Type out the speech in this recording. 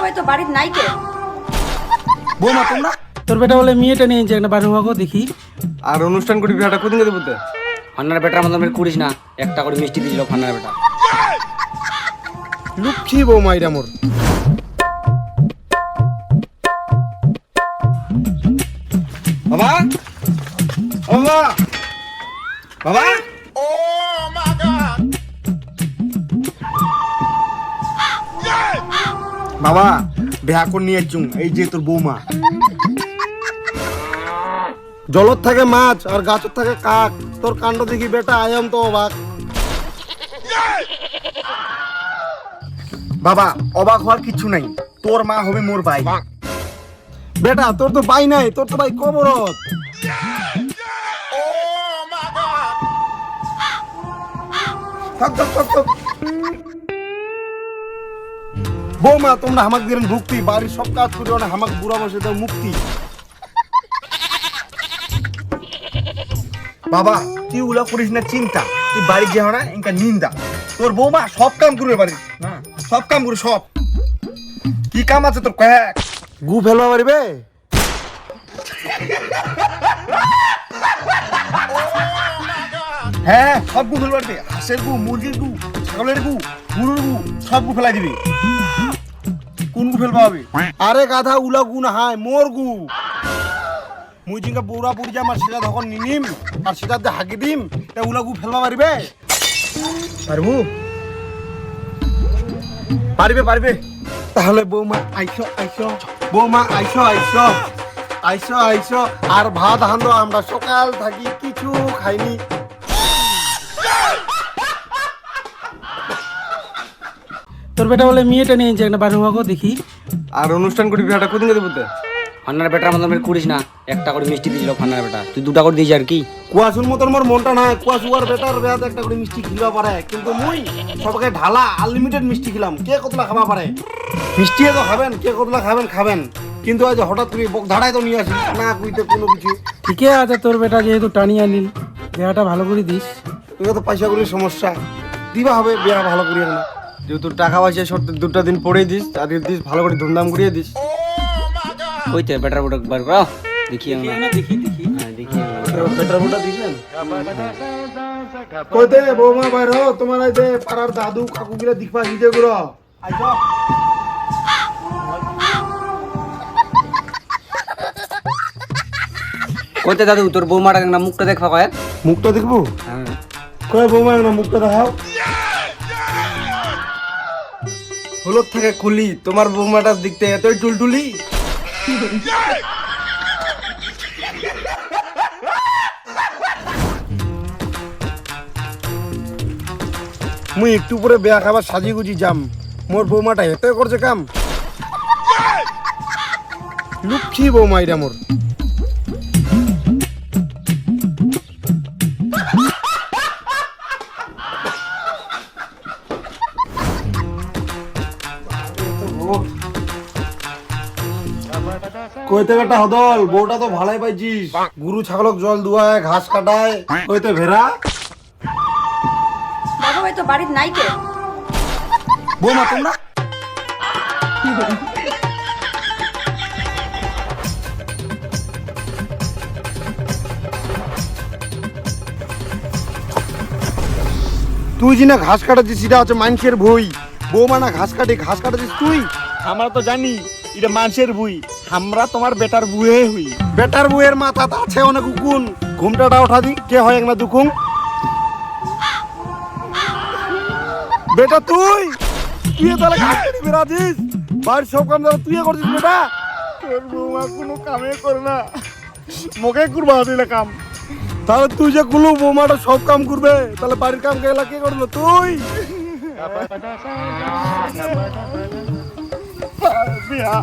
ভাই তো বাড়ির নাই কে? বৌমা তোমরা তোর বেটা বলে মেয়েটা নিয়ে যে একটা বাড়ি হওয়া দেখি। আর অনুষ্ঠান করি বিয়াটা কোদিন দেবো তো? ফান্নার বেটার মতো আমি করিস না, একটা করে মিষ্টি দিয়েছিল ফান্নার বেটা। লক্ষ্মী বৌমা এটা মোর। বাবা বাবা বাবা বাবা বিয়া করে নিয়ে আসছুম, এই যে তোর বৌমা। জলত থাকে মাছ আর গাছত থাকে কাক, তোর কাণ্ড দেখি বেটা আয়াম তো অবাক। বাবা অবাক হওয়ার কিছু নাই, তোর মা হবে মোর ভাই। বেটা তোর তো ভাই নাই, তোর তো ভাই কবরত। থাক থাক থাক থাক। বৌমা তোমরা হামাক দিলেন ভুক্তি, বাড়ির সব কাজ করি না হামাক বুড়া বসে দাও মুক্তি। বাবা তুই উলা করিস না চিন্তা, তুই বাড়ি যাও না ইনকা নিন্দা। তোর বৌমা সব কাম করবে বাড়ি, না সব কাম করে সব। কি কাম আছে তোর কয়েক? গু ফেলবা পারিবে? হ্যাঁ সব গু ফেলবা পারবে, হাঁসের গু, মুরগির গু, ছাগলের গু, গরুর গু, সব গু ফেলাই দিবি। কোন গু ফেলবা হবে? আরে গাধা উলা গু না হায় মোর গু। মুই জিঙ্কা পুরা পুরি আমার সেটা তখন নিনিম আর সেটাতে হাঁকি দিম, এটা উলা গু ফেলবা পারিবে? পারবো? পারবে পারবে। তাহলে বৌমা আইসো আইসো, বৌমা আইসো আইসো আইসো আইসো। আর ভাত হাঁড়ো, আমরা সকাল থাকি কিছু খাইনি। তোর বেটা বলে মেয়েটা নিয়ে যে একটা বাড়ি হওয়া দেখি। আর অনুষ্ঠান করি বিয়াটা কোদিন দেবো তো? ফান্নার বেটার মতো আমি করিস না, একটা করে মিষ্টি দিয়েছিল ফান্নার বেটা, তুই দুটা করে দিয়েছি আর কি। কুয়াশুর মতন মোর মনটা নাই, কুয়াশুয়ার বেটার বেয়াতে একটা করে মিষ্টি খিলা পারে, কিন্তু মুই সবকে ঢালা আনলিমিটেড মিষ্টি খিলাম। কে কতলা খাওয়া পারে? মিষ্টি তো খাবেন, কে কতলা খাবেন খাবেন, কিন্তু আজ হঠাৎ করে বক ধাড়াই তো নিয়ে আসি না কইতে কোনো কিছু। ঠিকই আছে, তোর বেটা যেহেতু টানিয়ে আনিল, বিয়াটা ভালো করে দিস। তোকে তো পয়সা করির সমস্যা, দিবা হবে বিয়া ভালো করিয়ে না। যেহেতু টাকা পয়সা সত্যি দুটা দিন পরেই দিস, আর দিস ভালো করে ধুমধাম করিয়ে দিস। কইতে বেটার বেটা বার করাও দেখি আমরা। দেখি দেখি হ্যাঁ দেখি বেটার বুটা দিবেন কইতে বৌমা বাইর হও, তোমার এই যে পাড়ার দাদু কাকু গিলা দিখবা হিজে গুলো আইছো। কইতে দাদু তোর বৌমাটা না মুখটা দেখবা কয়। মুখটা দেখবো? হ্যাঁ কয় বৌমা না মুখটা দেখাও। হলুদ থাকে খুলি, তোমার বৌমাটার দেখতে এতই টুলটুলি। মুই একটু পরে বেয়া খাবার সাজি গুজি যাম, মোর বৌমাটা এত করছে কাম। লক্ষ্মী বৌমা এটা মোর। কইতে বেটা হদল, বউটা তো ভালাই পাইছিস, গরু ছাগলক জল দুয়ায় ঘাস কাটায়। কইতে ভেড়া বাবা ভাই তো বাড়ির নাই কে? বৌমা তোমরা তুই যে না ঘাস কাটাচ্ছিস সেটা হচ্ছে মানুষের ভুই, বৌমা না ঘাস কাটে, ঘাস কাটাচ্ছিস তুই। আমরা তো জানি এটা মানুষের বুই, আমরা তোমার বেটার বুয়ে হই। বেটার বউয়ের মাথা আছে অনেক উকুন, ঘুমটাটা ওঠা দি, কে হয় না দুকুম। বেটা তুই তুই তাহলে ঘাস কাটি বেড়াছিস, বাড়ির সব কাম দাও তুই করছিস বেটা। তোর বৌমা কোনো কামে করে না, মোকে করবা দিলে কাম। তাহলে তুই যে গুলো বৌমাটা সব কাম করবে, তাহলে বাড়ির কাম গেলা কে করলো তুই? বিয়া